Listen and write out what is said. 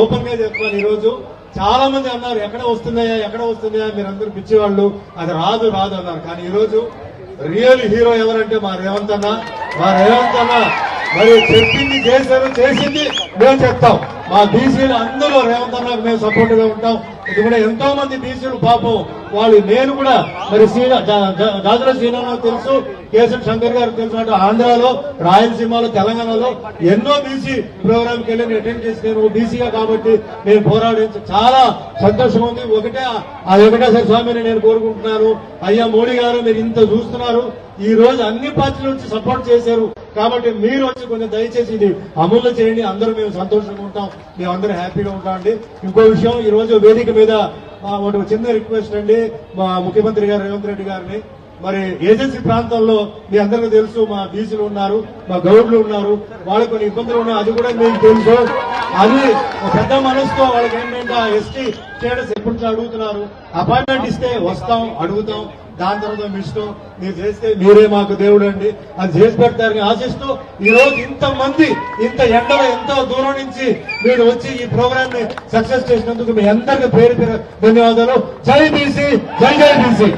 Open గా చెప్తాను. ఈ రోజు చాలా మంది అన్నారు ఎక్కడ వస్తుందా మీరందరూ పిచ్చేవాళ్ళు, అది రాదు అన్నారు. కానీ ఈ రోజు రియల్ హీరో ఎవరంటే మా రేవంత్ అన్న. మరి చెప్పింది చేసింది మేము చెప్తాం. మా బీసీలు అందరూ రేవంత్ అన్నకు మేము సపోర్ట్ గా ఉంటాం. ఇది కూడా ఎంతో మంది బీసీలు పాపం వాళ్ళు, నేను కూడా మరి గాజుల శ్రీనారాయణ తెలుసు, కేశవ్ శంకర్ గారు తెలుసు, అంటే ఆంధ్రాలో, రాయలసీమలో, తెలంగాణలో ఎన్నో బీసీ ప్రోగ్రామ్కి వెళ్ళి నేను అటెండ్ చేసి నేను బీసీగా కాబట్టి నేను పోరాడించి చాలా సంతోషం ఉంది. వెంకటేశ్వర స్వామిని నేను కోరుకుంటున్నాను. అయ్యా మోడీ గారు మీరు ఇంత చూస్తున్నారు, ఈ రోజు అన్ని పార్టీల నుంచి సపోర్ట్ చేశారు కాబట్టి మీరు వచ్చి కొంచెం దయచేసి ఇది అమలు చేయండి. అందరూ మేము సంతోషంగా ఉంటాం, మేమందరూ హ్యాపీగా ఉంటాం అండి. ఇంకో విషయం, ఈ రోజు వేదిక మీద ఒక చిన్న రిక్వెస్ట్ అండి, మా ముఖ్యమంత్రి గారు రేవంత్ రెడ్డి గారిని, మరి ఏజెన్సీ ప్రాంతాల్లో మీ అందరికీ తెలుసు మా బీసీలు ఉన్నారు, మా గౌడ్లు ఉన్నారు, వాళ్ళకి కొన్ని ఇబ్బందులు ఉన్నాయి, అది కూడా మీకు తెలుసు. అది పెద్ద మనసుతో వాళ్ళకి ఏంటంటే ఎస్టీ స్టేటస్ ఎప్పుడు అడుగుతున్నారు, అపాయింట్మెంట్ ఇస్తే వస్తాం అడుగుతాం, దాని తర్వాత మీ ఇష్టం, మీరు చేస్తే మీరే మాకు దేవుడు అండి, అది చేసి పెడతారని ఆశిస్తూ ఈ రోజు ఇంతమంది ఇంత ఎండలో ఎంతో దూరం నుంచి మీరు వచ్చి ఈ ప్రోగ్రామ్ ని సక్సెస్ చేసినందుకు మీ అందరికీ పేరు ధన్యవాదాలు. జై బీసీ, జై బీసీ.